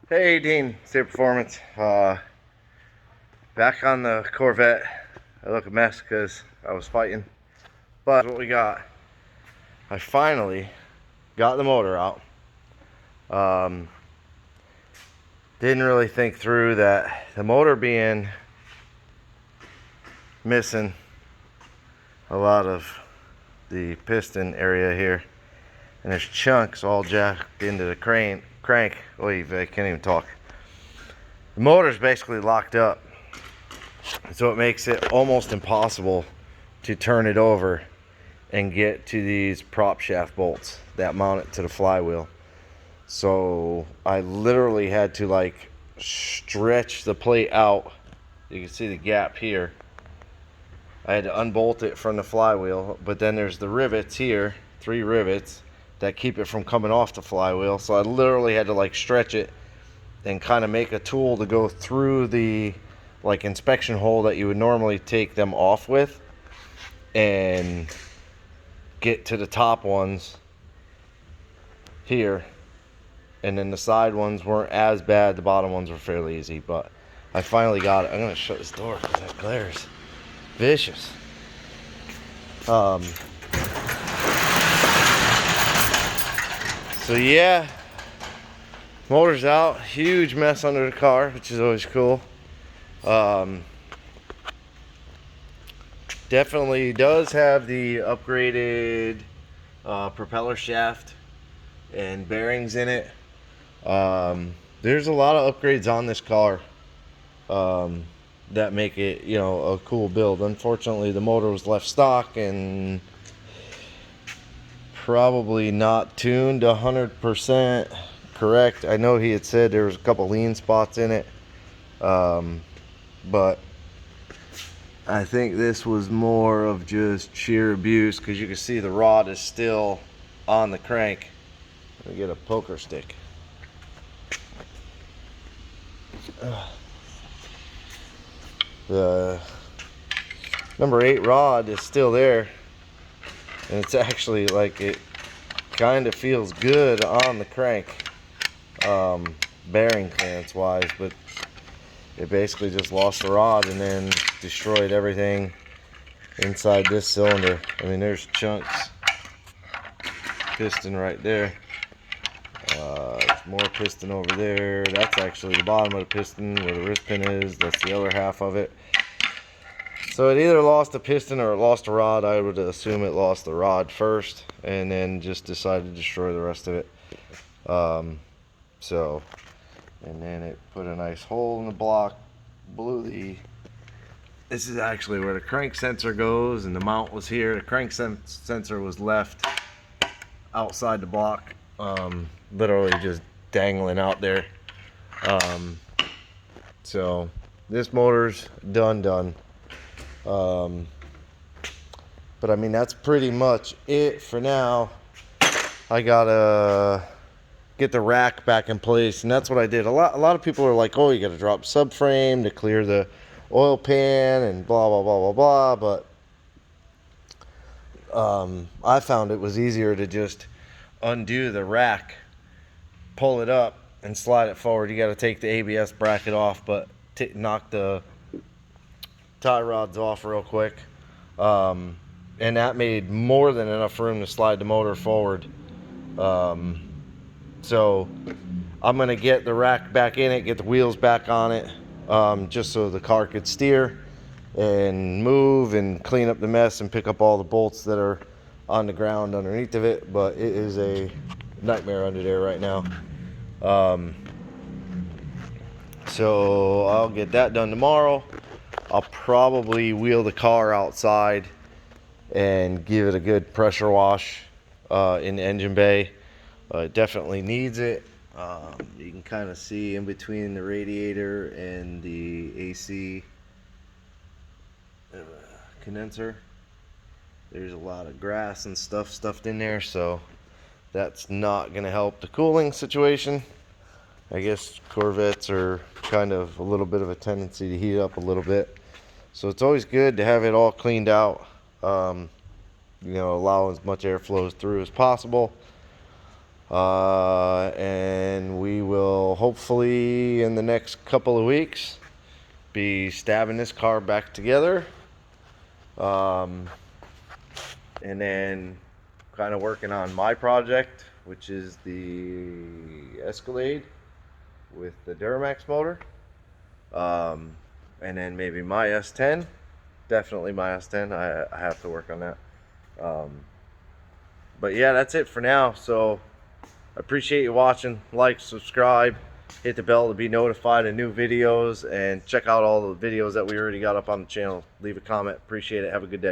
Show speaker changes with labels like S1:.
S1: Hey Dean, State Performance. Back on the Corvette. I look a mess because I was fighting. But what we got, I finally got the motor out. Um, didn't really think through that the motor being missing a lot of the piston area here. And there's chunks all jacked into the crank. Oh, I can't even talk. The motor's basically locked up. So it makes it almost impossible to turn it over and get to these prop shaft bolts that mount it to the flywheel. So I literally had to like stretch the plate out. You can see the gap here. I had to unbolt it from the flywheel, but then there's the rivets here, 3 rivets that keep it from coming off the flywheel. So I literally had to like stretch it and kind of make a tool to go through the like inspection hole that you would normally take them off with and get to the top ones here, and then the side ones weren't as bad. The bottom ones were fairly easy, but I finally got it. I'm gonna shut this door because that glares vicious. So yeah, motor's out. Huge mess under the car, which is always cool. Definitely does have the upgraded propeller shaft and bearings in it. There's a lot of upgrades on this car that make it, you know, a cool build. Unfortunately, the motor was left stock and probably not tuned 100% correct. I know he had said there was a couple lean spots in it, but I think this was more of just sheer abuse, because you can see the rod is still on the crank. Let me get a poker stick. The number 8 rod is still there, and it's actually like, it kind of feels good on the crank, bearing clearance wise, but it basically just lost the rod and then destroyed everything inside this cylinder. I mean, there's chunks. Piston right there. There's more piston over there. That's actually the bottom of the piston where the wrist pin is. That's the other half of it. So it either lost a piston or it lost a rod. I would assume it lost the rod first and then just decided to destroy the rest of it. And then it put a nice hole in the block, this is actually where the crank sensor goes, and the mount was here. The crank sensor was left outside the block, literally just dangling out there. So this motor's done. But I mean, that's pretty much it for now. I gotta get the rack back in place, and that's what I did. A lot of people are like, oh, you gotta drop subframe to clear the oil pan and blah blah blah blah blah, but I found it was easier to just undo the rack, pull it up and slide it forward. You got to take the ABS bracket off, but knock the tie rods off real quick, and that made more than enough room to slide the motor forward. So I'm gonna get the rack back in it, get the wheels back on it, just so the car could steer and move and clean up the mess and pick up all the bolts that are on the ground underneath of it. But it is a nightmare under there right now. So I'll get that done tomorrow. I'll probably wheel the car outside and give it a good pressure wash in the engine bay. It definitely needs it. You can kind of see in between the radiator and the AC condenser, there's a lot of grass and stuff stuffed in there, so that's not going to help the cooling situation. I guess Corvettes are kind of a little bit of a tendency to heat up a little bit, so it's always good to have it all cleaned out, you know, allow as much airflow through as possible. And we will hopefully in the next couple of weeks be stabbing this car back together, and then kind of working on my project, which is the Escalade with the Duramax motor, and then maybe my S10. Definitely my S10. I have to work on that. But yeah, that's it for now. So I appreciate you watching. Like, subscribe, hit the bell to be notified of new videos, and check out all the videos that we already got up on the channel. Leave a comment. Appreciate it. Have a good day.